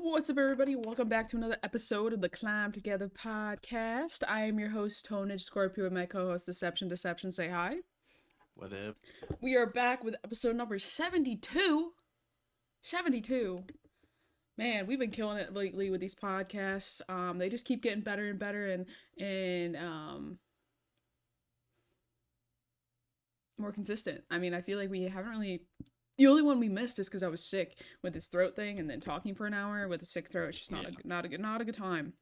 What's up, everybody? Welcome back to another episode of the Climb Together podcast. I am your host, Tonage Scorpio, with my co-host, Deception. Deception, say hi. What up? We are back with episode number 72. 72. Man, we've been killing it lately with these podcasts. They just keep getting better and better and more consistent. I mean, I feel like we haven't really. The only one we missed is because I was sick with this throat thing, and then talking for an hour with a sick throat. It's just not a good time.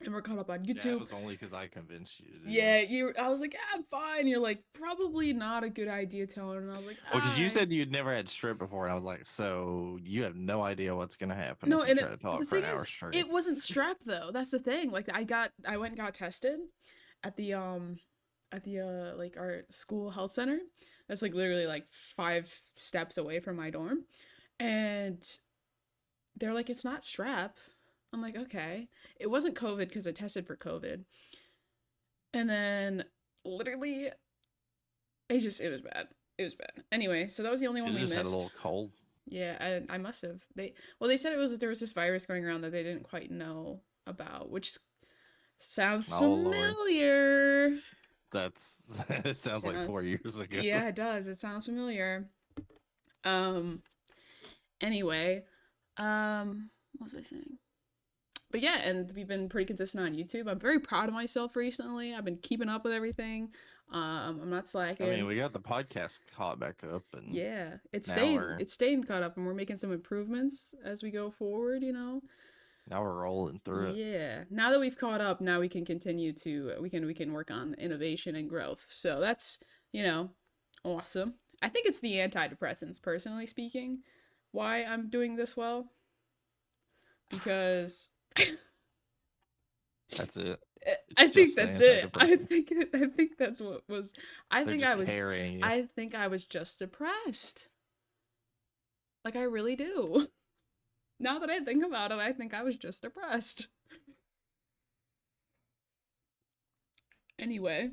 And we're caught up on Yeah, it YouTube. was only because I convinced you to do Yeah, it. I was like, I'm fine. You're like, probably not a good idea, Tone. And I was like, Well, because you said you'd never had strep before, and I was like, so you have no idea what's gonna happen no. if you And try to the talk for thing an hour is, straight. it wasn't strep though. That's the thing. Like, I went and got tested at the like our school health center. That's like literally like 5 steps away from my dorm, and they're like, it's not strep. I'm like, okay. It wasn't COVID because I tested for COVID. And then literally it was bad. It was bad. Anyway, so that was the only one You we just had a missed. little cold. Yeah, I must have. They said there was this virus going around that they didn't quite know about, which sounds Oh Lord, familiar. that's it sounds like Sounds 4 years ago. Yeah, it does. It sounds familiar. Um anyway, what was I saying? But yeah, and we've been pretty consistent on YouTube. I'm very proud of myself recently. I've been keeping up with everything. I'm not I mean, slacking. we got the podcast caught back up, and Yeah, now we're it's staying caught up, and we're making some improvements as we go forward. now we're rolling through it. Yeah. Now that we've caught up, now we can continue to we can work on innovation and growth. So that's awesome. I think it's the antidepressants, personally speaking, why I'm doing this well, because That's it. I It's think just the that's it. antidepressants. I think that's what was. They're just carrying you. I think I was just depressed. Like, I really do. Now that I think about it, I think I was just depressed. Anyway,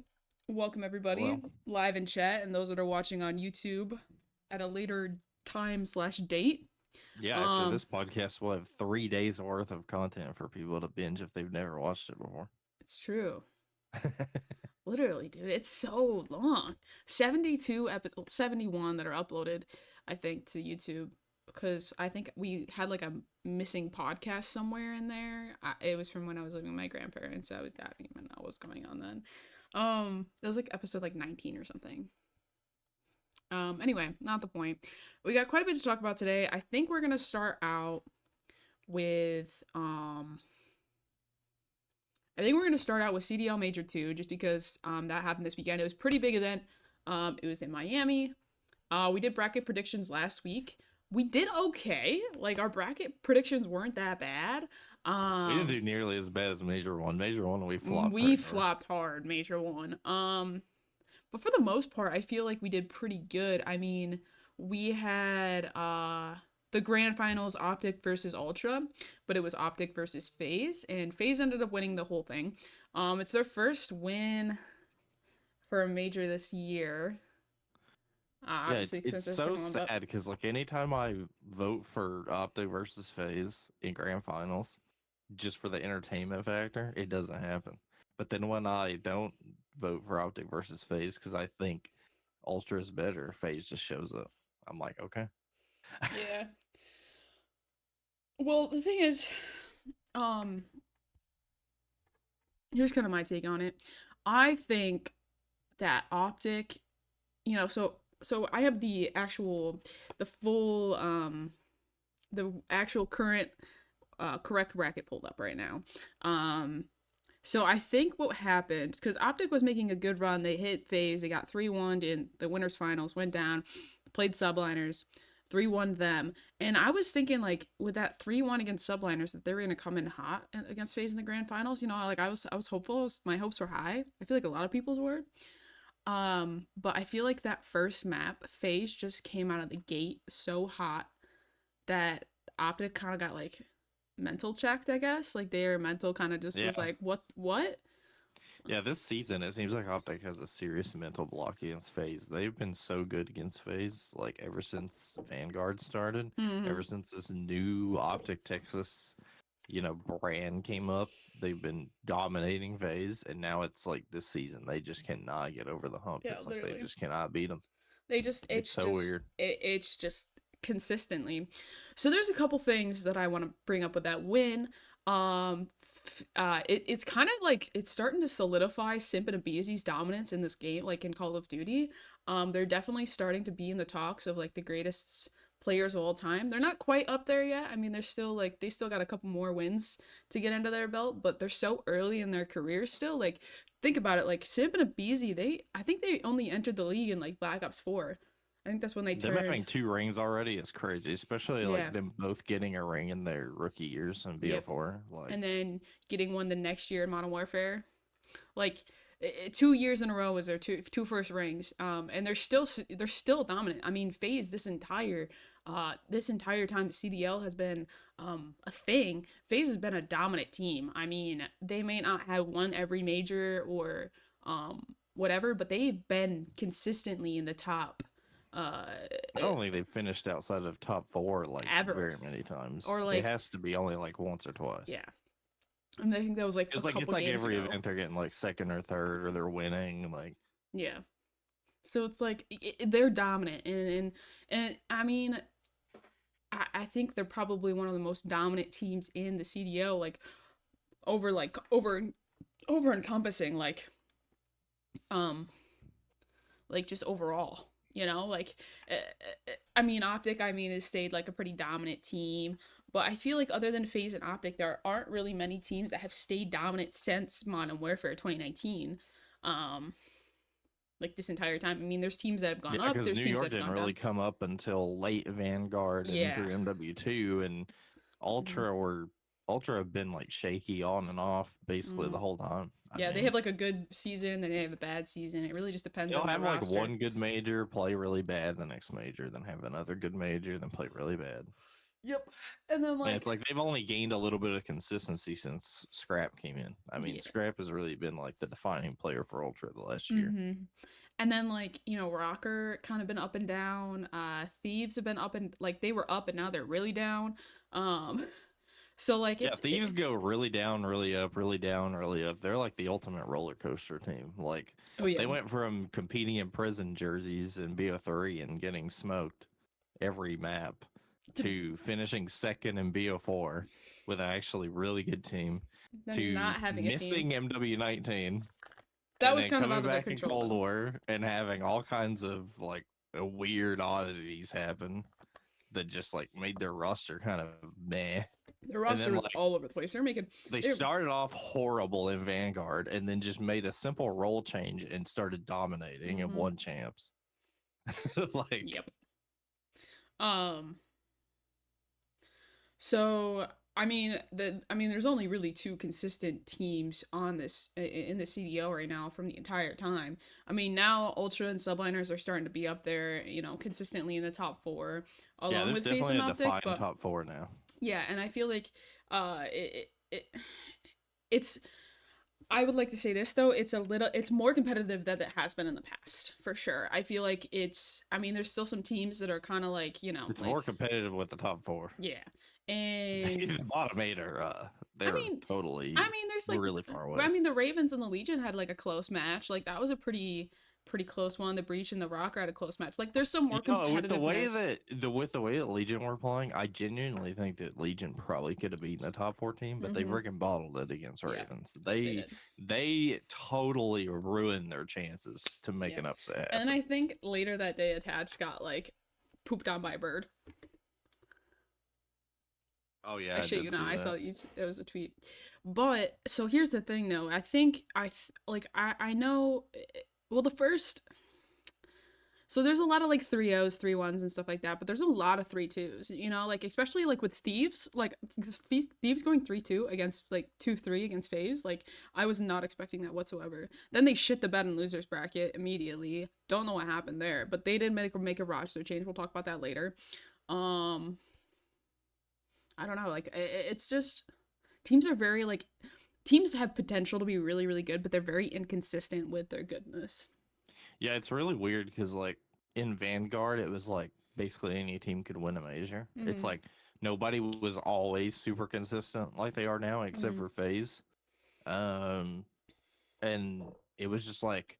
welcome everybody Well, live in chat and those that are watching on YouTube at a later time/date. yeah, after this podcast, we'll have 3 days worth of content for people to binge if they've never watched it before. It's true. Literally, dude, it's so long. 71 that are uploaded, I think, to YouTube, because I think we had like a missing podcast somewhere in there. It was from when I was living with my grandparents. I didn't even know what was going on then. It was like episode like 19 or something. Anyway, not the point. We got quite a bit to talk about today. I think we're gonna start out with CDL Major 2, just because that happened this weekend. It was a pretty big event. It was in Miami. We did bracket predictions last week. We did okay. Like, our bracket predictions weren't that bad. We didn't do nearly as bad as Major 1. Major 1, we flopped flopped hard, Major 1. But for the most part, I feel like we did pretty good. I mean, we had the grand finals, Optic versus Ultra, but it was Optic versus FaZe, and FaZe ended up winning the whole thing. It's their first win for a major this year. Yeah, it's so sad because like anytime I vote for Optic versus FaZe in grand finals, just for the entertainment factor, it doesn't happen. But then when I don't vote for Optic versus FaZe because I think Ultra is better, FaZe just shows up. I'm like, okay. Yeah. Well, the thing is, here's kind of my take on it. I think that Optic, so I have the actual current correct bracket pulled up right now. So I think what happened, because Optic was making a good run, they hit FaZe, they got 3-1 in the winners finals, went down, played Subliners, 3-1 them, and I was thinking, like, with that 3-1 against Subliners, that they were gonna come in hot against FaZe in the grand finals. Like, I was hopeful. My hopes were high. I feel like a lot of people's were. But I feel like that first map, FaZe just came out of the gate so hot that Optic kind of got like mental checked, I guess. Like, their mental kind of just was like, what? Yeah, this season it seems like Optic has a serious mental block against FaZe. They've been so good against FaZe, like ever since Vanguard started, Mm-hmm. ever since this new Optic Texas, brand came up. They've been dominating FaZe, and now it's like this season they just cannot get over the hump. Yeah, It's like they literally. just cannot beat them. They just It's so weird. it's just consistently. So there's a couple things that I want to bring up with that win. It's kind of like it's starting to solidify Simp and Abizi's dominance in this game, like in Call of Duty. They're definitely starting to be in the talks of like the greatest players of all time. They're not quite up there yet. I mean, they're still like they still got a couple more wins to get under their belt, but they're so early in their career still. Like think about it, like Simp and Abizi, I think they only entered the league in like Black Ops 4. I think that's when they Them turned. having 2 rings already is crazy, especially Yeah. like them both getting a ring in their rookie years in Yep. BO4. Like, And then getting one the next year in Modern Warfare. Like 2 years in a row was their two first rings. And they're still dominant. I mean, FaZe this entire time the CDL has been a thing. FaZe has been a dominant team. I mean, they may not have won every major or whatever, but they've been consistently in the top uh I don't think they've finished outside of top 4 like ever. very many times. Or It like, has to be only like once or twice. yeah. And I think that was like a It's couple like games every ago. event they're getting like second or third, or they're winning. Like, Yeah. So it's like they're dominant, and I mean, I think they're probably one of the most dominant teams in the CDO, over encompassing um like just overall, I mean, Optic, I mean, has stayed like a pretty dominant team, but I feel like other than FaZe and Optic, there aren't really many teams that have stayed dominant since Modern Warfare 2019. Um, like this entire time. I mean, there's teams that have yeah, gone up, because there's New teams that York have didn't gone really down. come up until late Vanguard and Yeah. through MW2, and Mm-hmm. Ultra have been like shaky on and off basically Mm-hmm. the whole time. I Yeah, they mean, have like a good season, then they have a bad season. It really just depends they'll on their have like roster. one good major, play really bad the next major, then have another good major, then play really bad. Yep. And then And it's like, like they've only gained a little bit of consistency since Scrap came in. I mean, yeah. Scrap has really been like the defining player for Ultra the last year. Mm-hmm. And then like, Rocker kind of been up and down. Thieves have been up and like they were up and now they're really down. Um so like Yeah, Thieves go really down, really up, really down, really up. They're like the ultimate roller coaster team. Like oh yeah. they went from competing in prison jerseys in BO3 and getting smoked every map To to finishing second in BO4 with an actually really good team then to not having a team. missing MW19 That and was then kind of coming out of their back in control Cold though. War and having all kinds of like weird oddities happen that just like made their roster kind of meh. Their And roster then was like all over the place. they They're started off horrible in Vanguard and then just made a simple role change and started dominating and mm-hmm. won champs. Like, Yep. Um So there's only really two consistent teams on this in the CDO right now from the entire time. I mean, now Ultra and Subliners are starting to be up there, consistently in the top four, yeah, along there's with FaZe definitely and a Optic. defined But top 4 now. yeah, and I feel like it's. I would like to say this though, it's more competitive than it has been in the past, for sure. I feel like there's still some teams that are kind of like, It's more like, competitive with the top 4. yeah. And The bottom 8 are I they're mean, totally there's like, really far away. the Ravens and the Legion had like a close match. Like that was a pretty close one. The Breach and the Rocker had a close match. Like there's some more With the way competitiveness. that Legion were playing, I genuinely think that Legion probably could have beaten a top 4 team, but they Mm-hmm. freaking bottled it against Yeah, Ravens. they They did. they totally ruined their chances to make Yeah, an upset and then happen. I think later that day, Attached got like pooped on by a bird. Oh yeah, I I shit you did not. see I saw that. that it was a tweet. But so here's the thing though. I think I know. Well, the first. So there's a lot of like 3-0s, 3-1s and stuff like that, but there's a lot of 3-2s, like especially like with Thieves, like Thieves going 3-2 against like 2-3 against FaZe, like I was not expecting that whatsoever. Then they shit the bed in losers bracket immediately. Don't know what happened there, but they did make a roster change. We'll talk about that later. Um I don't know, like it's just teams are very like teams have potential to be really, really good, but they're very inconsistent with their goodness. Yeah, it's really weird because like in Vanguard, it was like basically any team could win a major. It's Mm-hmm. like nobody was always super consistent like they are now, except Mm-hmm. for FaZe. Um, and it was just like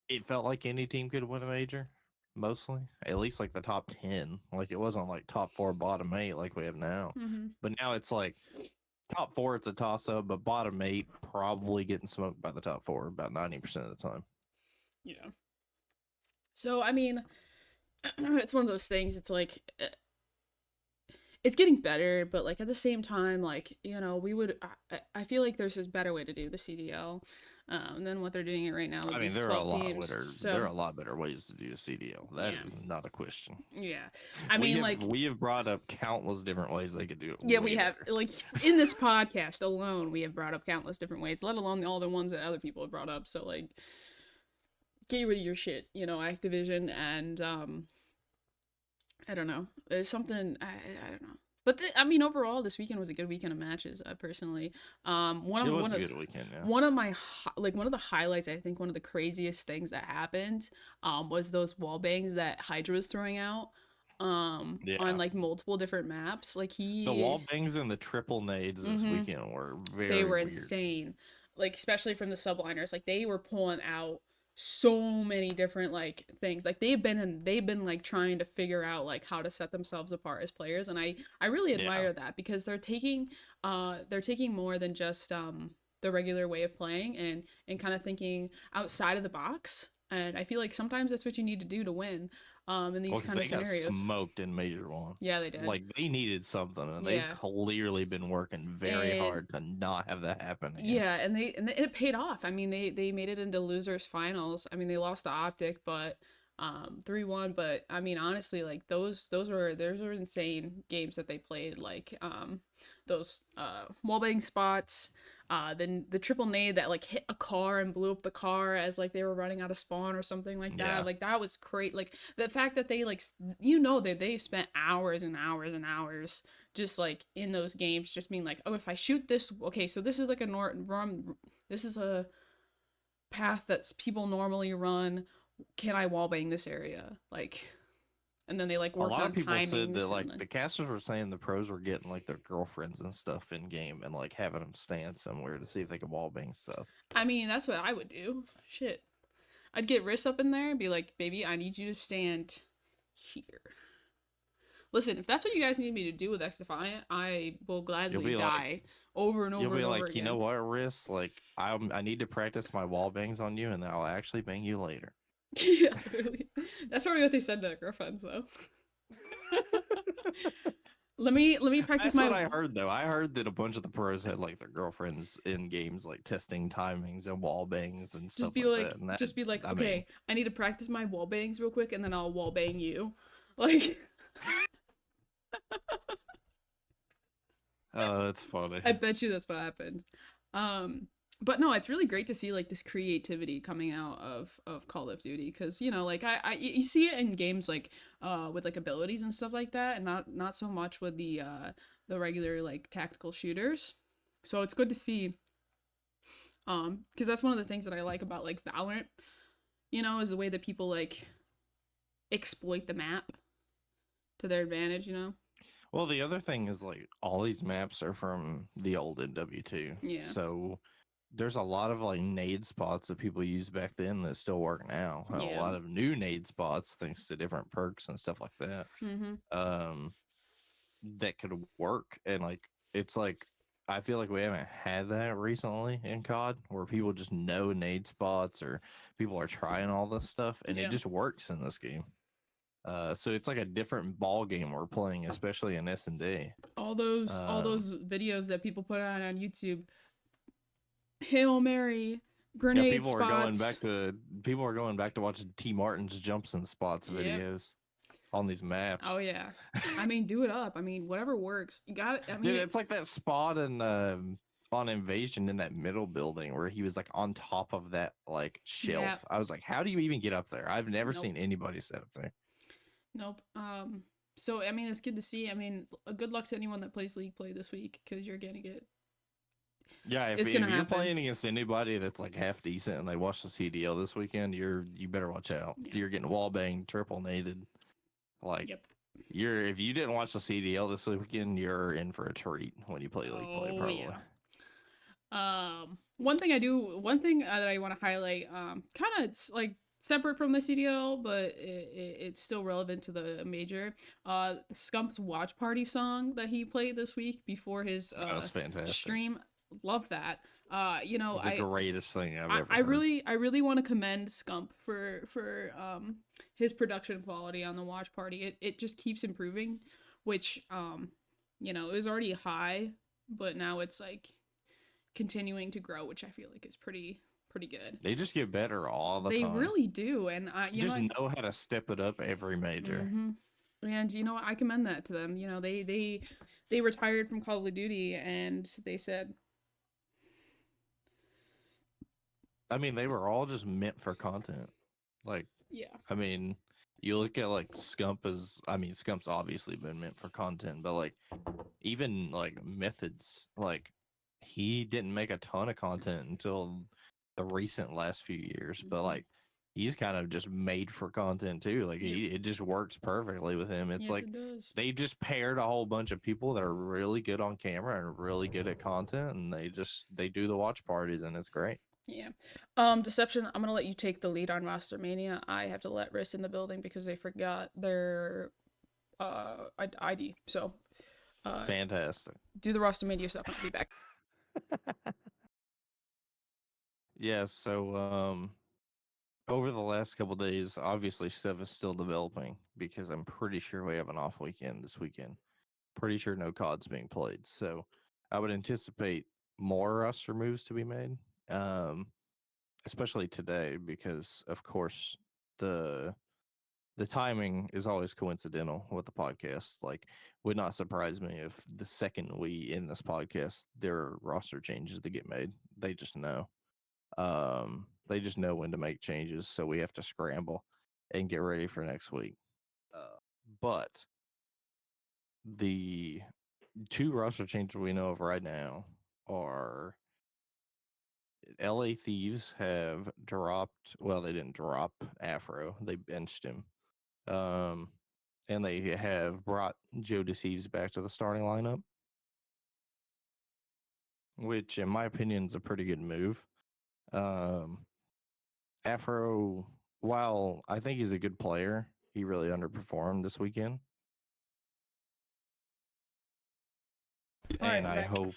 it felt like any team could win a major, mostly. At least like the top 10. Like it wasn't like top 4, bottom 8 like we have now. Mm-hmm. But now it's like top 4, it's a toss up, but bottom 8 probably getting smoked by the top 4 about 90% of the time. Yeah. So I mean, it's one of those things. It's like it's getting better, but like at the same time, like we would. I feel like there's a better way to do the CDL than what they're doing it right now with I mean, these 12 teams. there So are a lot better ways to do a CDL. That yeah, is not a question. yeah. I mean, like We have brought up countless different ways they could do it yeah, we way have better. like in this podcast alone, we have brought up countless different ways, let alone all the ones that other people have brought up. So like, get rid of your shit, Activision, and I don't know. There's something I don't know. But I mean, overall, this weekend was a good weekend of matches. Personally, one It of was one a of good weekend, yeah. one of my like one of the highlights. I think one of the craziest things that happened, was those wall bangs that Hydra was throwing out, on Yeah. like multiple different maps. Like The he, wall bangs and the triple nades this mm-hmm, weekend were they very were weird. insane. Like especially from the subliners, like they were pulling out so many different like things. Like they've been like trying to figure out like how to set themselves apart as players, and I really Yeah. admire that because they're taking more than just the regular way of playing and kind of thinking outside of the box. And I feel like sometimes that's what you need to do to win in Well, these because kind of they got scenarios. smoked in Major 1. Yeah, they did. Like, they needed something, and they've Yeah. clearly been working very And hard to not have that happen again. yeah, and it paid off. I mean, they made it into losers finals. I mean, they lost to Optic, but 3-1. But I mean, honestly, like those were insane games that they played. Like those wallbang spots. Then the triple nade that like hit a car and blew up the car as like they were running out of spawn or something like that. Yeah. Like that was great. Like the fact that they like that they spent hours and hours and hours just like in those games, just being like, oh, if I shoot this, okay, so this is like a run, this is a path that's people normally run. Can I wallbang this area? Like, and then they like A worked lot of on people said that, timings and like, then, the casters were saying the pros were getting, like, their girlfriends and stuff in game and, like, having them stand somewhere to see if they could wallbang stuff. I mean, that's what I would do. Shit, I'd get Riss up in there and be like, baby, I need you to stand here. Listen, if that's what you guys need me to do with XDefiant, I will You'll gladly be like, die over and You'll over be and over like, you know again. what, Riss? Like, I need to practice my wall bangs on you, and then I'll actually bang you later. Yeah, literally. That's probably what they said to their girlfriends, though. Let me practice That's what my. I heard, though. I heard that a bunch of the pros had like their girlfriends in games, like testing timings and wall bangs and stuff like that. And that, Just be like, I mean, okay, I need to practice my wall bangs real quick, and then I'll wall bang you. Like, oh, that's funny. I bet you that's what happened. But no, it's really great to see like this creativity coming out of Call of Duty because like you see it in games like with like abilities and stuff like that, and not so much with the regular like tactical shooters. So it's good to see because that's one of the things that I like about like Valorant, is the way that people like exploit the map to their advantage. Well, the other thing is like all these maps are from the old NW2, Yeah. so there's a lot of like nade spots that people used back then that still work now. And a Yeah. lot of new nade spots thanks to different perks and stuff like that. Mhm. Um, that could work, and like it's like I feel like we haven't had that recently in COD where people just know nade spots or people are trying all this stuff and it Yeah. just works in this game. So it's like a different ball game we're playing, especially in S&D. All those videos that people put on YouTube. Hail Mary, Yeah, grenade spots. people are going back to watch T Martin's jumps and spots Yep. videos on these Oh maps. yeah. I mean, do it up. I mean, whatever works. You got it. I mean, Dude, it's like that spot in on Invasion in that middle building where he was like on top of that like yeah. shelf. I was like, how do you even get up there? I've never Nope. seen anybody set up there. Nope. So I mean, it's good to see. I mean, good luck to anyone that plays League Play this week because you're gonna get Yeah, it's if gonna you're happen. playing against anybody that's like half decent and they watch the CDL this weekend, you better watch out. Yeah. You're getting wall banged, triple naded. Like Yep. if you didn't watch the CDL this weekend, you're in for a treat when you play league play Oh probably. yeah. One thing that I want to highlight, kind of it's like separate from the CDL, but it's still relevant to the major. Scump's watch party song that he played this week before his That was fantastic. stream, love that. It was the greatest thing I've ever I heard. really want to commend Scump for his production quality on the watch party. It just keeps improving, which it was already high, but now it's like continuing to grow, which I feel like is pretty good. They just get better all the They time. really do, and just know how to step it up every major. Mm-hmm. And I commend that to them. They retired from Call of Duty, and they said, I mean, they were all just meant for content. Like, yeah. I mean, you look at like Scump's obviously been meant for content, but like even like Methods, like he didn't make a ton of content until the recent last few years, but like he's kind of just made for content too. Like it just works perfectly with him. It's Yes, like it does. they just paired a whole bunch of people that are really good on camera and really good at content, and they do the watch parties, and it's great. Yeah. Deception, I'm gonna let you take the lead on Roster Mania. I have to let Riss in the building because they forgot their ID. So Fantastic. do the Roster Mania stuff and I'll be back. Yeah, so over the last couple days, obviously stuff is still developing because I'm pretty sure we have an off weekend this weekend. Pretty sure no COD's being played. So I would anticipate more roster moves to be made. Especially today because of course the the timing is always coincidental with the podcast. Like, would not surprise me if the second we end this podcast, there are roster changes to get made. They just know. They just know when to make changes, so we have to scramble and get ready for next week. But the two roster changes we know of right now are LA Thieves have dropped. Well, they didn't drop Afro; they benched him. Um, and they have brought Joe Deceives back to the starting lineup, which, in my opinion, is a pretty good move. Um, Afro, while I think he's a good player, he really underperformed this weekend. And I hope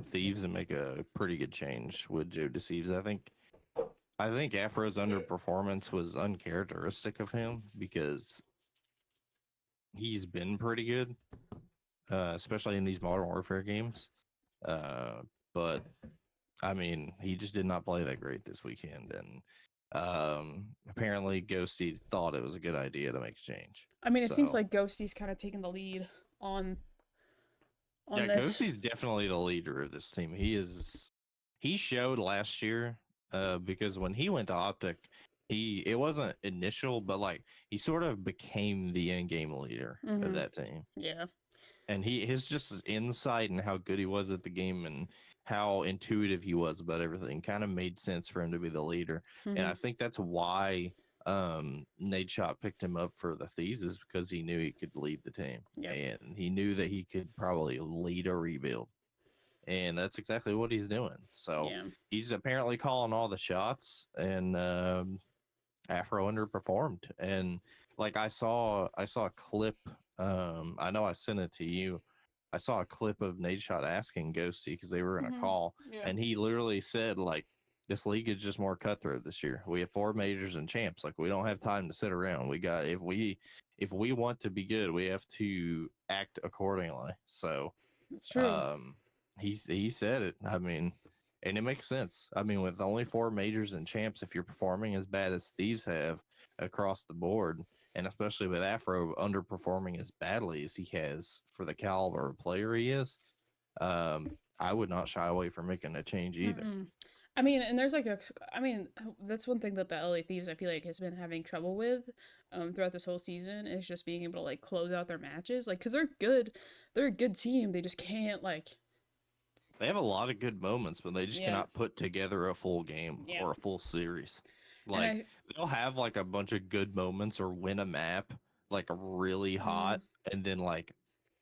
Thieves make a pretty good change with Joe Deceives. I think Afro's underperformance was uncharacteristic of him because he's been pretty good, especially in these Modern Warfare games. But I mean, he just did not play that great this weekend, and apparently Ghosty thought it was a good idea to make a change. I mean, it seems like Ghosty's kind of taking the lead on this. Ghosty's definitely the leader of this team. He showed last year because when he went to Optic, it wasn't initial, but like he sort of became the in-game leader of that team. Yeah. And his just insight and how good he was at the game and how intuitive he was about everything kind of made sense for him to be the leader. And I think that's why Nate Shot picked him up for the Thieves, is because he knew he could lead the team. Yep. And he knew that he could probably lead a rebuild. And that's exactly what he's doing. So he's apparently calling all the shots, and Afro underperformed. And like I saw a clip. I know I sent it to you. I saw a clip of Nate Shot asking Ghosty because they were in a call, and he literally said like, "This league is just more cutthroat this year. We have 4 majors and champs. Like we don't have time to sit around. We got if we want to be good, we have to act accordingly." So that's true. He said it. I mean, and it makes sense. I mean, with only 4 majors and champs, if you're performing as bad as Thieves have across the board, and especially with Afro underperforming as badly as he has for the caliber of player he is, I would not shy away from making a change either. I mean, and there's like that's one thing that the LA Thieves, I feel like, has been having trouble with throughout this whole season, is just being able to like close out their matches, like because they're good, they're a good team, they just can't like They have a lot of good moments, but they just Yeah. cannot put together a full game Yeah. or a full series. And Like they'll have like a bunch of good moments or win a map like really hot, and then like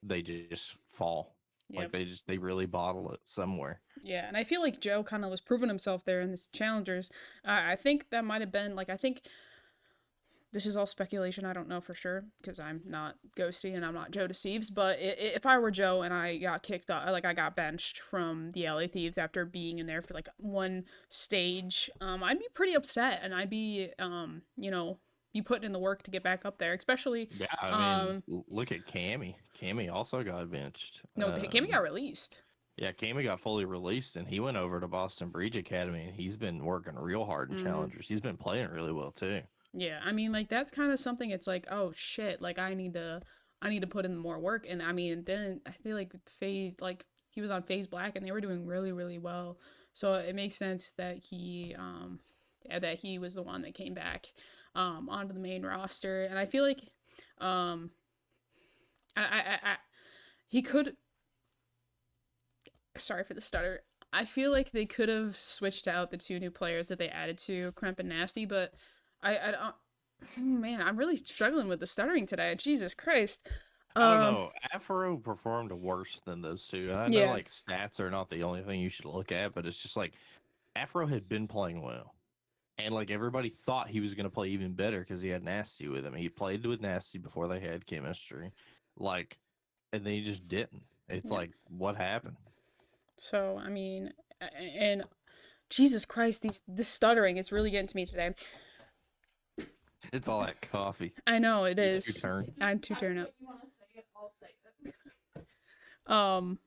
they just fall. Like yep. they really bottle it somewhere. Yeah, and I feel like Joe kind of was proving himself there in this challengers. I think that might have been like I think this is all speculation. I don't know for sure because I'm not Ghosty and I'm not Joe Deceives. But if I were Joe and I got kicked off, like I got benched from the LA Thieves after being in there for like one stage, I'd be pretty upset and I'd be, be putting in the work to get back up there. Especially, Yeah, I mean, look at Cammy. Cammy also got benched. no, Cammy got released. Yeah, Cammy got fully released, and he went over to Boston Breach Academy, and he's been working real hard in challengers. He's been playing really well too. Yeah, I mean, like that's kind of something. It's like, oh shit, like I need to put in more work. And I mean, then I feel like Phase, like he was on Phase Black, and they were doing really, really well. So it makes sense that yeah, that he was the one that came back, onto the main roster. And I feel like, um, I he could. Sorry for the stutter. I feel like they could have switched out the two new players that they added to Cramp and Nasty, but I don't. Man, I'm really struggling with the stuttering today. Jesus Christ. I don't know. Afro performed worse than those two. And I know Yeah. like stats are not the only thing you should look at, but it's just like Afro had been playing well. And like everybody thought he was going to play even better because he had Nasty with him. He played with Nasty before they had chemistry. Like, and then he just didn't. It's Yeah. like, what happened? So, I mean, and Jesus Christ, this stuttering is really getting to me today. It's all that coffee. I know it It's your is. turn. I'm too turned up. Um,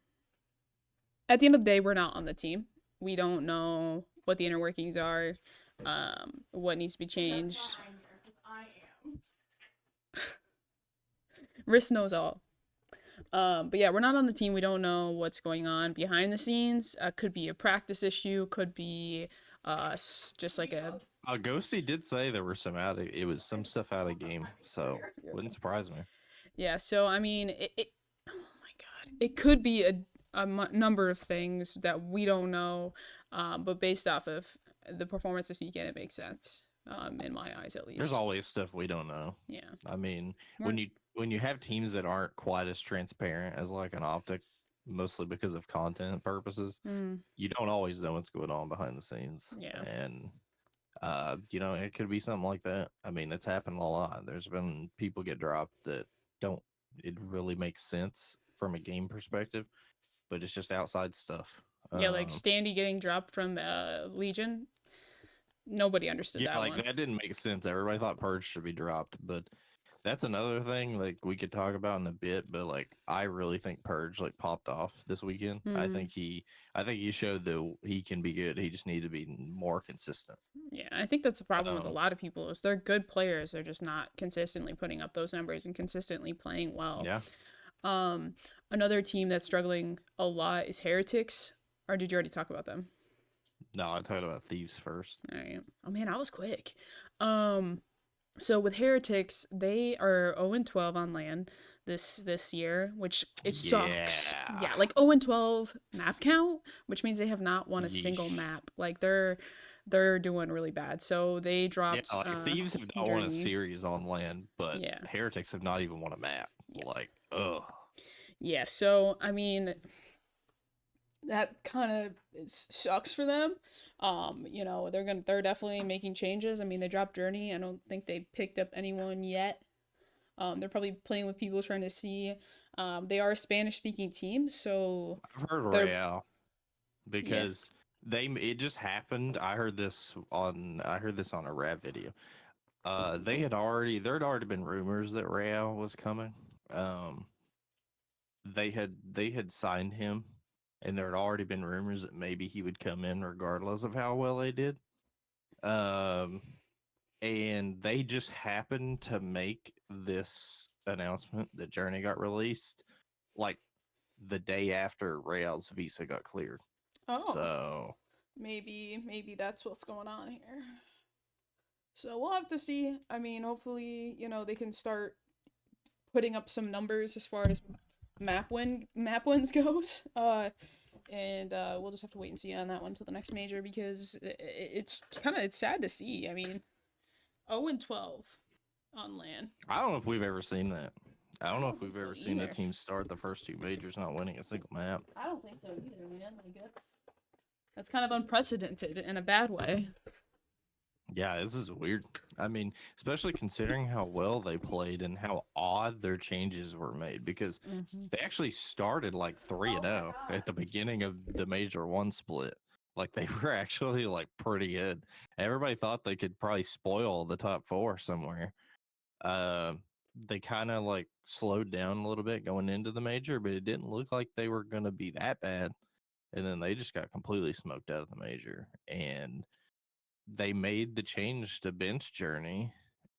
at the end of the day, we're not on the team. We don't know what the inner workings are, what needs to be changed. Riss knows all. But yeah, we're not on the team. We don't know what's going on behind the scenes. Could be a practice issue. Could be just like a. Ghosty did say there were it was some stuff out of game, so wouldn't surprise me. Yeah. So I mean, oh my god, it could be number of things that we don't know, but based off of the performance this weekend, it makes sense. In my eyes, at least. There's always stuff we don't know. Yeah. I mean, when you have teams that aren't quite as transparent as like an Optic, mostly because of content purposes, you don't always know what's going on behind the scenes. Yeah. And it could be something like that. I mean, it's happened a lot. There's been people get dropped that don't it really makes sense from a game perspective, but it's just outside stuff. Yeah, like Standy getting dropped from Legion. Nobody understood that one. That didn't make sense. Everybody thought Purge should be dropped, but that's another thing like we could talk about in a bit. But like I really think Purge like popped off this weekend. I think he showed that he can be good. He just needed to be more consistent. Yeah, I think that's the problem with a lot of people is they're good players. They're just not consistently putting up those numbers and consistently playing well. Yeah. Another team that's struggling a lot is Heretics. Or did you already talk about them? No, I talked about Thieves first. All right. Oh man, I was quick. So with Heretics, they are 0-12 on LAN this year, which it sucks. Yeah, like 0-12 map count, which means they have not won a single map. Like they're doing really bad. So they dropped. Yeah, like Thieves have not won a series on LAN, but Heretics have not even won a map. Yeah. Like, ugh. Yeah. So I mean, that kind of sucks for them. They're definitely making changes. I mean, they dropped Journey. I don't think they picked up anyone yet. They're probably playing with people trying to see. They are a Spanish speaking team, so I've heard Real because it just happened. I heard this on a rap video. There'd already been rumors that Real was coming. They had signed him, and there had already been rumors that maybe he would come in regardless of how well they did. And they just happened to make this announcement that Journey got released like the day after Real's visa got cleared. Oh, so maybe that's what's going on here. So we'll have to see. I mean, hopefully, they can start putting up some numbers as far as map wins goes. and we'll just have to wait and see on that one until the next major because it's sad to see. I mean, 0-12 on LAN. I don't know if we've ever seen that. I don't know if we've so ever seen a either. team start the first 2 majors not winning a single map. I don't think so either, man. Like that's kind of unprecedented in a bad way. Yeah, this is weird. I mean, especially considering how well they played and how odd their changes were made, because they actually started like 3-0 at the beginning of the Major 1 split. Like, they were actually like pretty good. Everybody thought they could probably spoil the top 4 somewhere. They kind of like slowed down a little bit going into the Major, but it didn't look like they were going to be that bad. And then they just got completely smoked out of the Major. And they made the change to bench journey,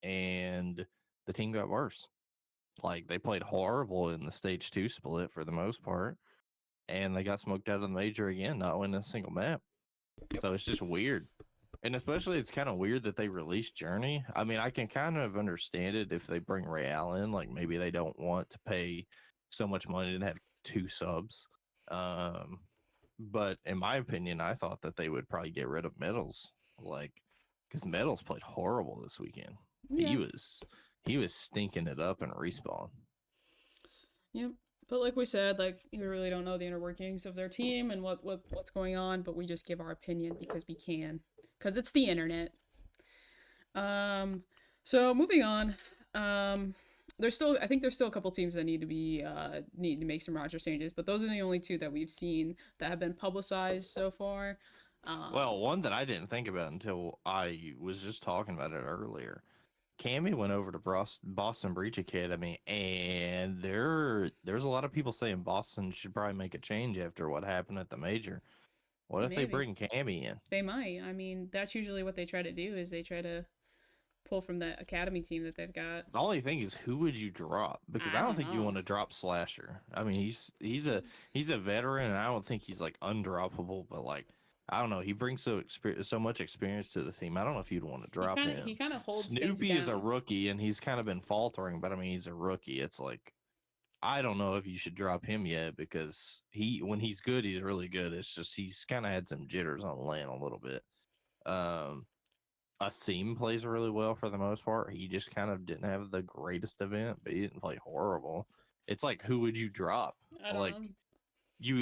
and the team got worse. Like, they played horrible in the stage 2 split for the most part, and they got smoked out of the major again, not winning a single map. So it's just weird. And especially, it's kind of weird that they released Journey. I mean, I can kind of understand it if they bring Real in. Like, maybe they don't want to pay so much money to have 2 subs. But in my opinion, I thought that they would probably get rid of Metals. Like, because Metals played horrible this weekend. Yeah. He was stinking it up in Respawn. Yep. But like we said, like, we really don't know the inner workings of their team and what's going on, but we just give our opinion because we can, because it's the internet. So moving on, I think there's still a couple teams that need to make some roster changes, but those are the only 2 that we've seen that have been publicized so far. Well, one that I didn't think about until I was just talking about it earlier. Cammy went over to Boston Breach Academy, and there's a lot of people saying Boston should probably make a change after what happened at the major. What if they bring Cammy in? They might. I mean, that's usually what they try to do, is they try to pull from that academy team that they've got. The only thing is, who would you drop? Because I don't think you want to drop Slasher. I mean, he's a veteran, and I don't think he's like undroppable, but like, I don't know. He brings so much experience to the team. I don't know if you'd want to drop him. He kind of holds Snoopy is a rookie, and he's kind of been faltering, but I mean, he's a rookie. It's like, I don't know if you should drop him yet, because when he's good, he's really good. It's just he's kind of had some jitters on land a little bit. Asim plays really well for the most part. He just kind of didn't have the greatest event, but he didn't play horrible. It's like, who would you drop? I don't know.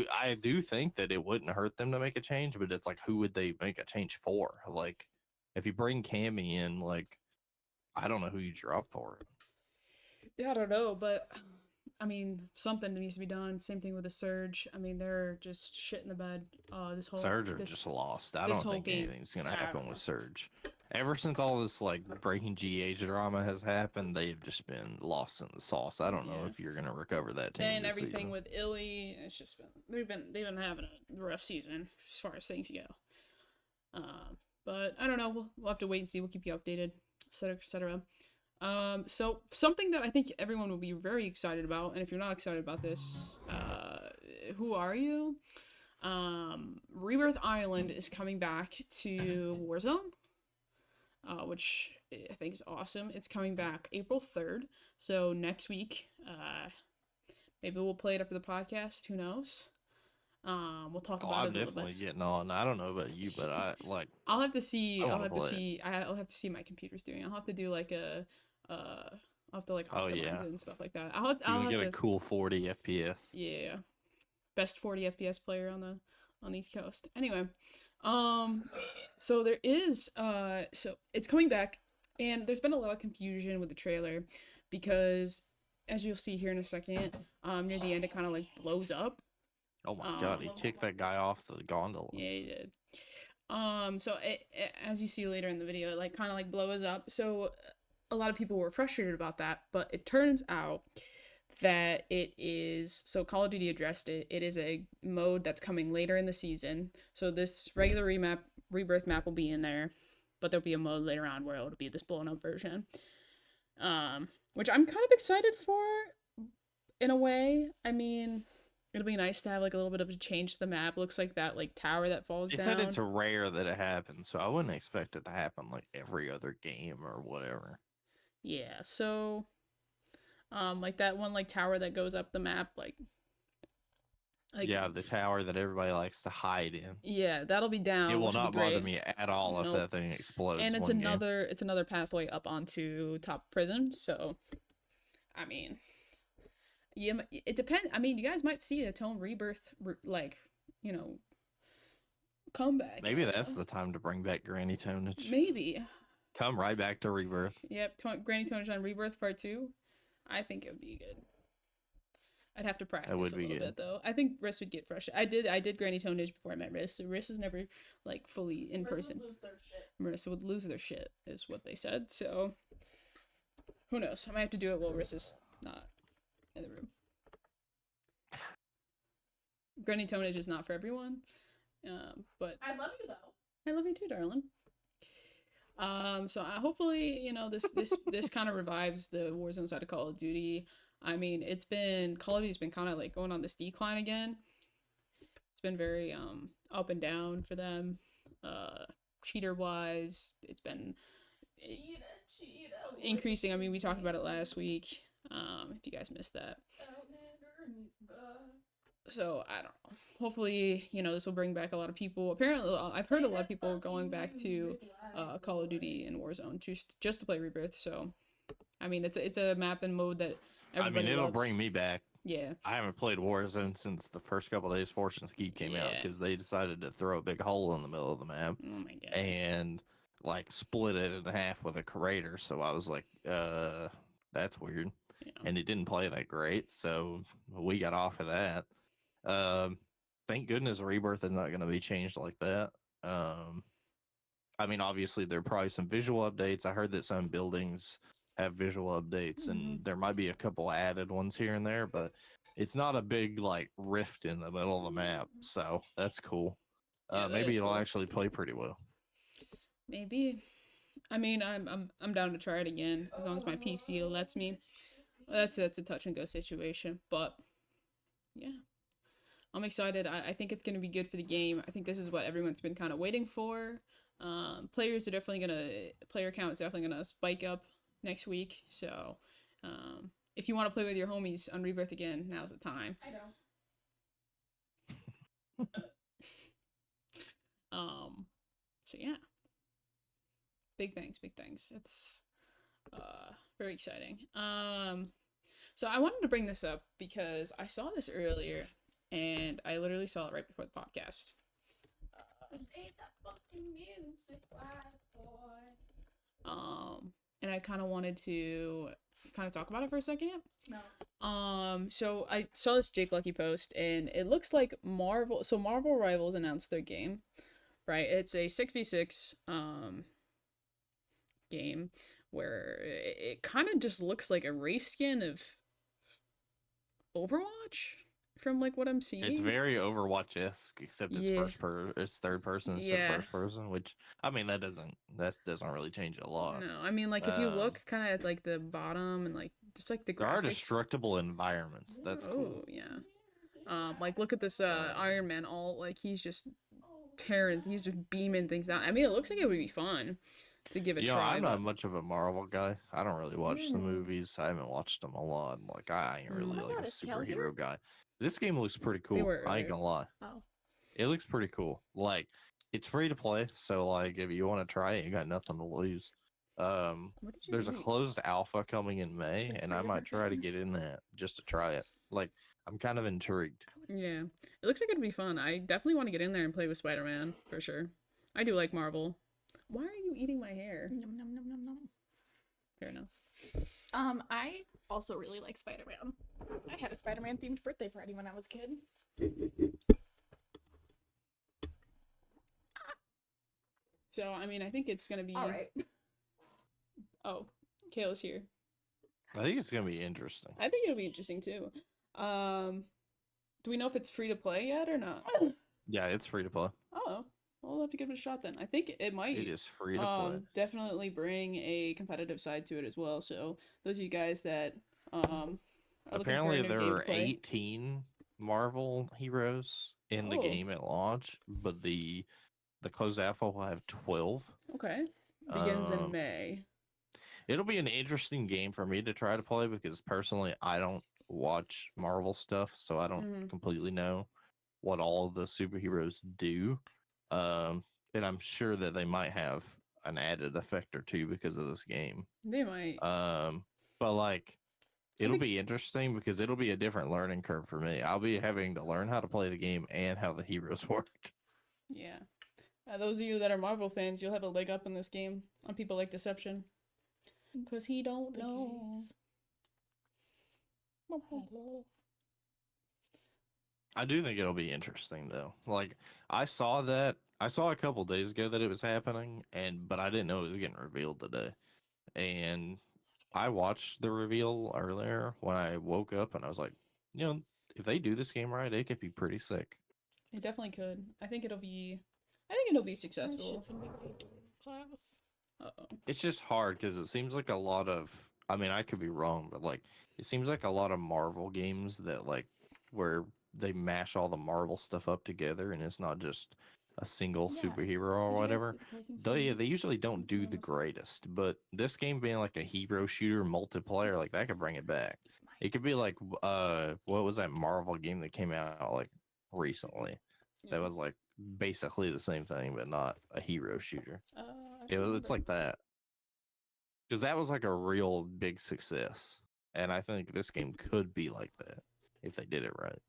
I do think that it wouldn't hurt them to make a change, but it's like, who would they make a change for? Like, if you bring Cammy in, like, I don't know who you drop for it. Yeah, I don't know, but I mean, something needs to be done. Same thing with the Surge. I mean, they're just shit in the bed. Surge are just lost. I don't think anything's gonna happen with Surge. Ever since all this like breaking GH drama has happened, they've just been lost in the sauce. I don't know if you're gonna recover that team. And everything season. With Illy, it's just been they've been having a rough season as far as things go. But I don't know. We'll have to wait and see. We'll keep you updated, etc. So something that I think everyone will be very excited about, and if you're not excited about this, who are you? Rebirth Island is coming back to Warzone, which I think is awesome. It's coming back April 3rd, so next week. Maybe we'll play it up for the podcast. Who knows? We'll talk about it a little bit. I'm definitely getting on. I don't know about you, but I'll have to see. I'll have to see my computer's doing. I'll have to do like a. I'll have to like optimize it and stuff like that. I'll get a cool 40 FPS. Yeah, best 40 FPS player on the East Coast. Anyway, so there is so it's coming back, and there's been a lot of confusion with the trailer because, as you'll see here in a second, near the end it kind of like blows up. Oh my god, he kicked that guy off the gondola. Yeah, he did. So as you see later in the video, it like kind of like blows up. So a lot of people were frustrated about that, but it turns out that it is, so Call of Duty addressed it. It is a mode that's coming later in the season. So this regular Rebirth map will be in there, but there'll be a mode later on where it'll be this blown up version. Which I'm kind of excited for in a way. I mean, it'll be nice to have like a little bit of a change to the map. Looks like that like tower that falls down. They said it's rare that it happens, so I wouldn't expect it to happen like every other game or whatever. Yeah, so like that one like tower that goes up the map, like Like, yeah, the tower that everybody likes to hide in. yeah, that'll be It down, will which will be not bother great. me at all if Nope. that thing explodes And one game. it's another pathway up onto top prison. So, I mean, yeah, it depends. I mean, you guys might see a Tone Rebirth, like, you know, comeback. Maybe that's the time to bring back Granny Tonage. Maybe. Come right back to Rebirth. Yep, Granny Tonage on Rebirth Part 2. I think it would be good. I'd have to practice a little bit though. I think Riss would get frustrated. I did Granny Tonage before I met Riss. So Riss is never like fully in person. Marissa would lose their shit, is what they said. So who knows? I might have to do it while Riss is not in the room. Granny Tonage is not for everyone, but I love you though. I love you too, darling. So hopefully, you know, this kind of revives the Warzone side of Call of Duty. I mean, Call of Duty's been kind of like going on this decline again. It's been very up and down for them. Cheater wise, it's been increasing. I mean, we talked about it last week. If you guys missed that. So I don't know. Hopefully, you know, this will bring back a lot of people. Apparently, I've heard a lot of people going back to Call of Duty and Warzone just to play Rebirth. So, I mean, it's a map and mode that everybody it'll loves. bring me back. Yeah. I haven't played Warzone since the first couple of days Fortune's Keep came out because they decided to throw a big hole in the middle of the map. Oh my god. And like split it in half with a crater. So I was like, that's weird. Yeah. And it didn't play that great. So we got off of that. Thank goodness Rebirth is not going to be changed like that. I mean, obviously there are probably some visual updates. I heard that some buildings have visual updates, and there might be a couple added ones here and there, but it's not a big like rift in the middle of the map, so that's cool. Yeah, maybe it'll actually play pretty well. Maybe. I mean, I'm down to try it again as long as my PC lets me. That's a touch and go situation, but yeah. I'm excited. I think it's going to be good for the game. I think this is what everyone's been kind of waiting for. Player count is definitely going to spike up next week. So, if you want to play with your homies on Rebirth again, now's the time. I don't. So yeah. Big things. It's very exciting. So I wanted to bring this up because I saw this earlier. And I literally saw it right before the podcast. And I kind of wanted to talk about it for a second. No. So I saw this Jake Lucky post, and it looks like Marvel. So Marvel Rivals announced their game, right? It's a 6v6 game where it kind of just looks like a race skin of Overwatch. From like what I'm seeing, it's very Overwatch-esque, except it's it's third person instead of first person, which I mean that doesn't really change a lot. No, I mean like if you look kind of at like the bottom and like just like the graphics, there are destructible environments. That's cool. Oh yeah. Like look at this Iron Man alt, like he's just he's just beaming things down. I mean it looks like it would be fun to give a try. I'm not much of a Marvel guy. I don't really watch the movies. I haven't watched them a lot. Like I ain't really like a superhero guy. This game looks pretty cool. I ain't gonna lie. Oh. It looks pretty cool. Like, it's free to play, so like if you want to try it, you got nothing to lose. There's a closed alpha coming in May, and I might try to get in that just to try it. Like, I'm kind of intrigued. Yeah. It looks like it'd be fun. I definitely want to get in there and play with Spider-Man, for sure. I do like Marvel. Why are you eating my hair? Nom, nom, nom, nom, nom. Fair enough. I also really like Spider-Man. I had a Spider-Man themed birthday party when I was a kid. So, I mean, I think it's gonna be... Alright. Oh, Kayla's here. I think it's gonna be interesting. I think it'll be interesting, too. Do we know if it's free to play yet or not? Yeah, it's free to play. Oh, we'll have to give it a shot then. I think it might. It is free to play. Definitely bring a competitive side to it as well. So those of you guys that apparently there are 18 Marvel heroes in the game at launch, but the closed alpha will have 12. Okay. Begins in May. It'll be an interesting game for me to try to play because personally I don't watch Marvel stuff, so I don't completely know what all the superheroes do. And I'm sure that they might have an added effect or two because of this game. They might. But like, it'll be interesting because it'll be a different learning curve for me. I'll be having to learn how to play the game and how the heroes work. Yeah. Those of you that are Marvel fans, you'll have a leg up in this game on people like Deception. Because he don't know. I do think it'll be interesting though. Like I saw a couple days ago that it was happening, but I didn't know it was getting revealed today. And I watched the reveal earlier when I woke up, and I was like, if they do this game right, it could be pretty sick. It definitely could. I think it'll be successful. Class. Uh-oh. It's just hard because it seems like a lot of. I mean, I could be wrong, but like it seems like a lot of Marvel games that like where they mash all the Marvel stuff up together, and it's not just a single superhero or whatever. They usually don't do the greatest. But this game being like a hero shooter multiplayer, like that could bring it back. It could be like what was that Marvel game that came out like recently? That was like basically the same thing, but not a hero shooter. It's like that. Because that was like a real big success. And I think this game could be like that if they did it right.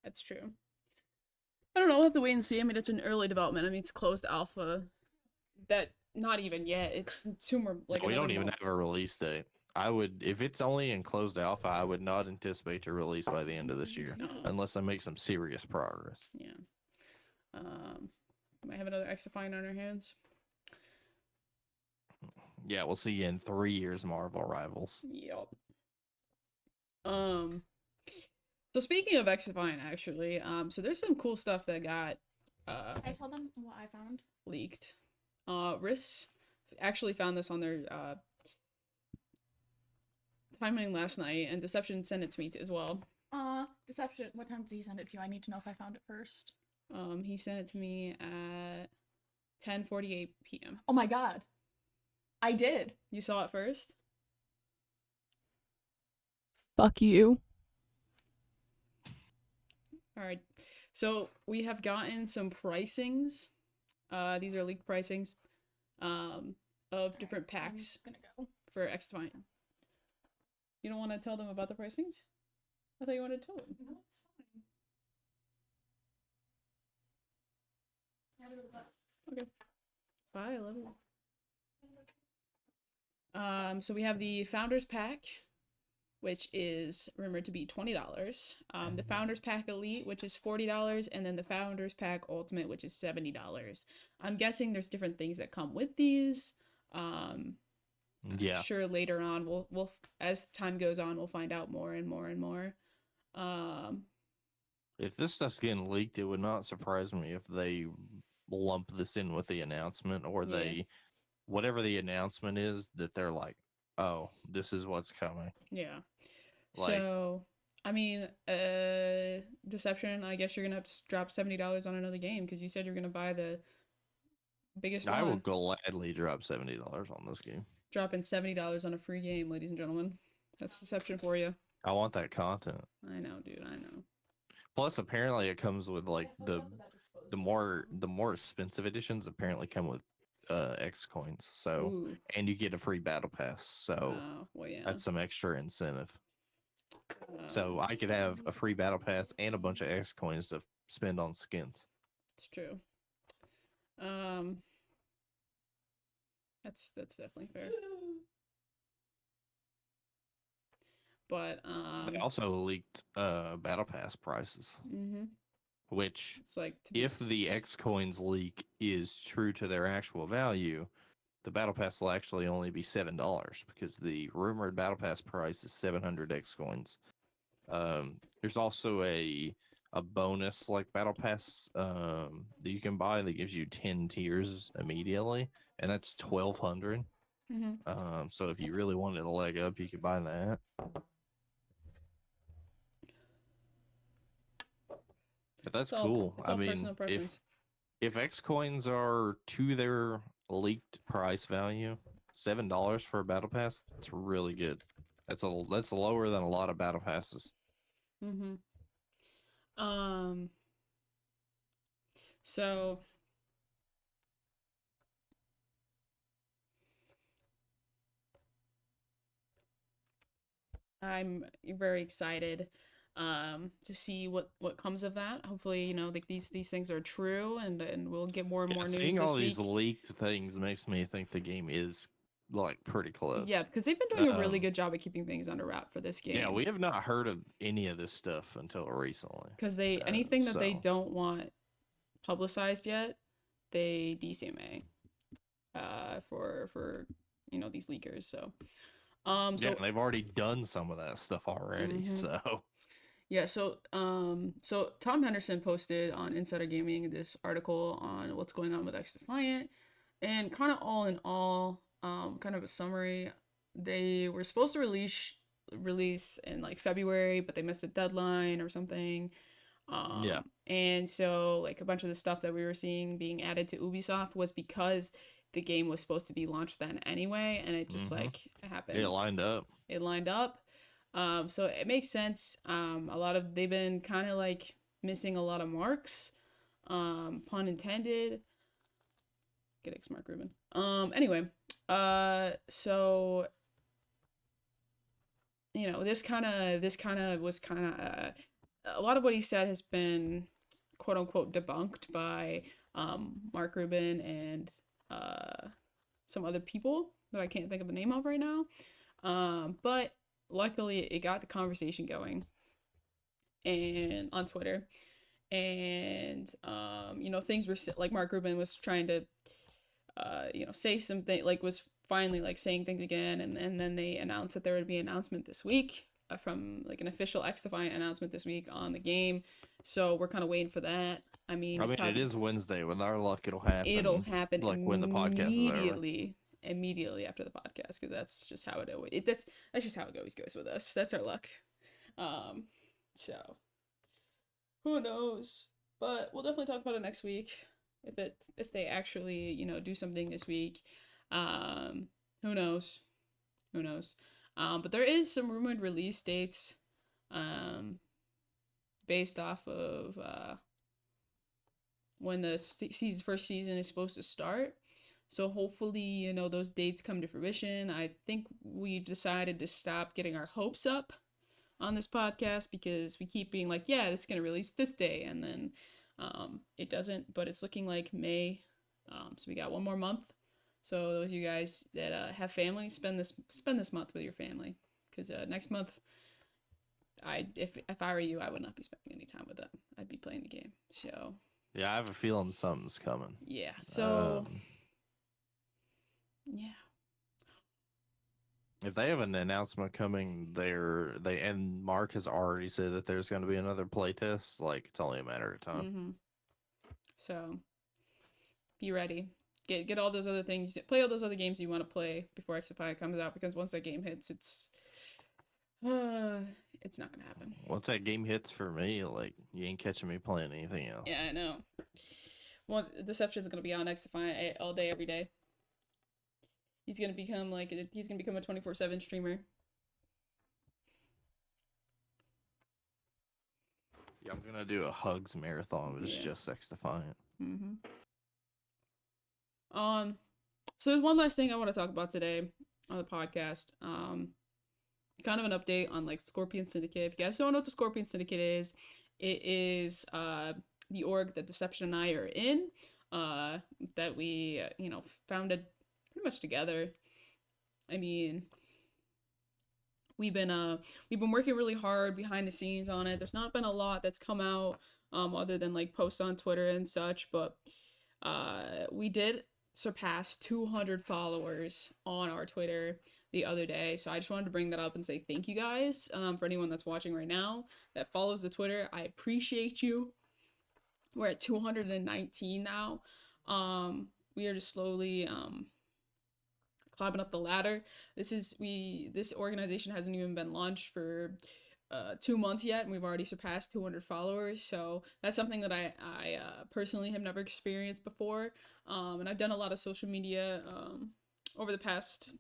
That's true. I don't know. We'll have to wait and see. I mean, it's an early development. I mean, it's closed alpha. That, not even yet. It's more like we don't even have a release date. I would, if it's only in closed alpha, I would not anticipate to release by the end of this year, unless I make some serious progress. Yeah. Might have another XDefiant on our hands. Yeah, we'll see you in 3 years, Marvel Rivals. Yup. So speaking of XDefiant, actually, so there's some cool stuff that got I tell them what I found. Leaked. Riss actually found this on their timeline last night, and Deception sent it to me as well. Deception, what time did he send it to you? I need to know if I found it first. He sent it to me at 10:48 p.m. Oh my god. I did. You saw it first? Fuck you. Alright. So we have gotten some pricings. These are leaked pricings of different packs for XDefiant. You don't want to tell them about the pricings? I thought you wanted to tell them. No, it's fine. Okay. Bye, I love you. So we have the Founders Pack, which is rumored to be $20. The Founders Pack Elite, which is $40, and then the Founders Pack Ultimate, which is $70. I'm guessing there's different things that come with these. Yeah. I'm sure later on we'll as time goes on we'll find out more and more and more. If this stuff's getting leaked, it would not surprise me if they lump this in with the announcement, or they, whatever the announcement is, that they're like, oh, this is what's coming. Yeah. So, I mean, Deception, I guess you're going to have to drop $70 on another game because you said you're going to buy the biggest one. I will gladly drop $70 on this game. Dropping $70 on a free game, ladies and gentlemen. That's Deception for you. I want that content. I know, dude. I know. Plus, apparently, it comes with like the more expensive editions apparently come with X coins. So, Ooh. and you get a free battle pass. So that's some extra incentive. So I could have a free battle pass and a bunch of X coins to spend on skins. It's true. That's definitely fair. But they also leaked battle pass prices. Which, it's like, if the X coins leak is true to their actual value, the battle pass will actually only be $7 because the rumored battle pass price is 700 X coins. There's also a bonus like battle pass that you can buy that gives you 10 tiers immediately, and that's 1,200. So if you really wanted a leg up, you could buy that. But that's cool. I mean, if X coins are to their leaked price value, $7 for a battle pass, it's really good. That's lower than a lot of battle passes. Mm-hmm. Um. So I'm very excited to see what comes of that. Hopefully, like these things are true, and we'll get more and Yeah, more news seeing all this these week. leaked things makes me think the game is like pretty Yeah, close. because they've been doing a really good job at keeping things under wrap for this Yeah, game. we have not heard of any of this stuff until recently. Because anything that they don't want publicized yet, they DCMA for these leakers. So Yeah, they've already done some of that stuff already. Mm-hmm. So yeah, so Tom Henderson posted on Insider Gaming this article on what's going on with XDefiant, and kind of all in all, kind of a summary. They were supposed to release in like February, but they missed a deadline or something. yeah. And so like a bunch of the stuff that we were seeing being added to Ubisoft was because the game was supposed to be launched then anyway, and it just like happened. It lined up. It lined up. So it makes sense. They've been kind of like missing a lot of marks. Pun intended. Get it, Mark Rubin. Anyway, so this kind of was kind of a lot of what he said has been quote unquote debunked by Mark Rubin and some other people that I can't think of the name of right now. But luckily it got the conversation going and on Twitter, and things were like Mark Rubin was trying to say something, like was finally like saying things again, and then they announced that there would be an announcement this week from like an official XDefiant announcement this week on the game. So we're kind of waiting for that. I mean, it is Wednesday. With our luck, it'll happen. It'll happen like when the podcast is over. Immediately after the podcast, because that's just how that's just how it always goes with us. That's our luck. So who knows? But we'll definitely talk about it next week if they actually do something this week. Who knows? But there is some rumored release dates based off of when the first season is supposed to start. So hopefully, those dates come to fruition. I think we decided to stop getting our hopes up on this podcast because we keep being like, yeah, this is going to release this day, and then it doesn't, but it's looking like May. So we got one more month. So those of you guys that have family, spend this month with your family, because next month, if I were you, I would not be spending any time with them. I'd be playing the game. So yeah, I have a feeling something's coming. Yeah. So yeah. If they have an announcement coming, and Mark has already said that there's going to be another playtest. Like, it's only a matter of time. Mm-hmm. So be ready. Get all those other things. Play all those other games you want to play before XDefiant comes out, because once that game hits, it's not gonna happen. Once that game hits for me, like, you ain't catching me playing anything else. Yeah, I know. Well, Deception's gonna be on XDefiant all day, every day. He's gonna become a 24/7 streamer. Yeah, I'm gonna do a hugs marathon, but it's just XDefiant. Mm-hmm. So there's one last thing I want to talk about today on the podcast. Kind of an update on like Scorpion Syndicate. If you guys don't know what the Scorpion Syndicate is, it is the org that Deception and I are in. That we founded pretty much together. I mean, we've been working really hard behind the scenes on it. There's not been a lot that's come out other than like posts on Twitter and such, but we did surpass 200 followers on our Twitter the other day. So I just wanted to bring that up and say thank you guys for anyone that's watching right now that follows the Twitter. I appreciate you. We're at 219 now. We are just slowly climbing up the ladder. This organization hasn't even been launched for 2 months yet, and we've already surpassed 200 followers. So that's something that I personally have never experienced before. And I've done a lot of social media over the past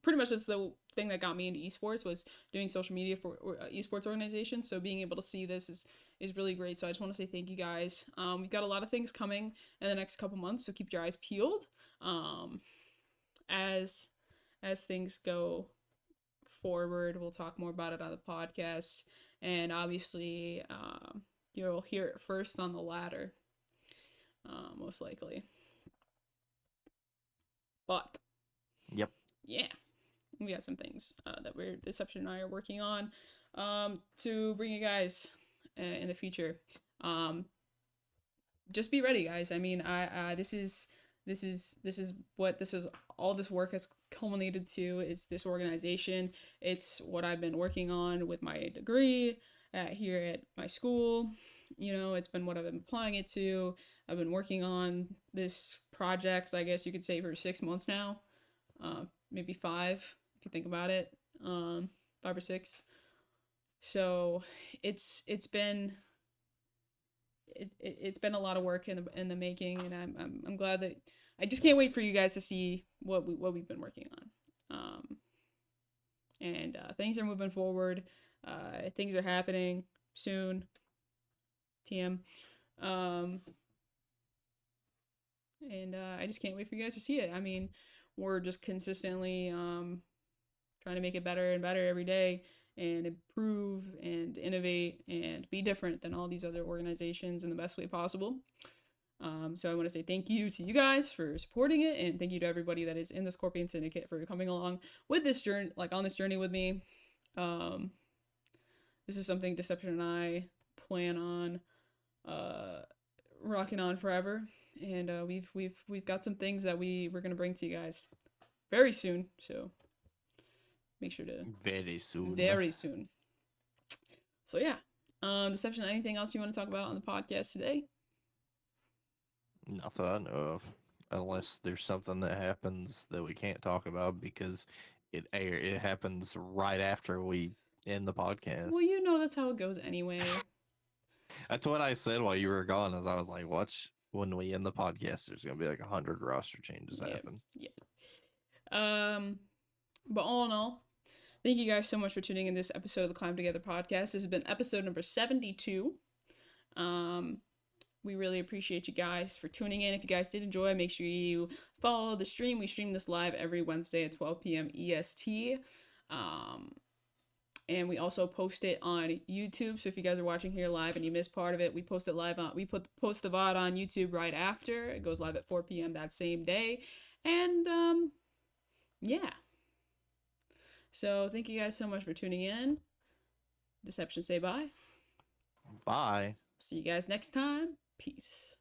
pretty much that's the thing that got me into esports, was doing social media for esports organizations. So being able to see this is really great. So I just want to say thank you guys. We've got a lot of things coming in the next couple months, so keep your eyes peeled. As things go forward, we'll talk more about it on the podcast, and obviously you'll hear it first on the ladder, most likely. But yep, yeah, we got some things that Deception and I are working on to bring you guys in the future. Just be ready, guys. I mean, this is what all this work has culminated to, is this organization. It's what I've been working on with my degree here at my school. It's been what I've been applying it to. I've been working on this project, I guess you could say, for 6 months now, maybe 5 if you think about it, 5 or 6. So it's been a lot of work in the making, and I'm glad that I just can't wait for you guys to see what we've been working on. And things are moving forward. Things are happening soon. TM. And I just can't wait for you guys to see it. I mean, we're just consistently trying to make it better and better every day, and improve and innovate and be different than all these other organizations in the best way possible. So I want to say thank you to you guys for supporting it, and thank you to everybody that is in the Scorpion Syndicate for coming along with this journey, on this journey with me. This is something Deception and I plan on rocking on forever, and we've got some things that we're gonna bring to you guys very soon. So make sure to very soon. So yeah, Deception, anything else you want to talk about on the podcast today? Not that I know of, unless there's something that happens that we can't talk about because it happens right after we end the podcast. Well, that's how it goes anyway. That's what I said while you were gone, as I was like, watch when we end the podcast, there's gonna be like 100 roster changes happen. Yep. But all in all, thank you guys so much for tuning in this episode of the Climb Together podcast. This has been episode number 72. We really appreciate you guys for tuning in. If you guys did enjoy, make sure you follow the stream. We stream this live every Wednesday at 12 p.m. EST. And we also post it on YouTube. So if you guys are watching here live and you missed part of it, we post it live post the VOD on YouTube right after. It goes live at 4 p.m. that same day. And yeah. So thank you guys so much for tuning in. Deception, say bye. Bye. See you guys next time. Peace.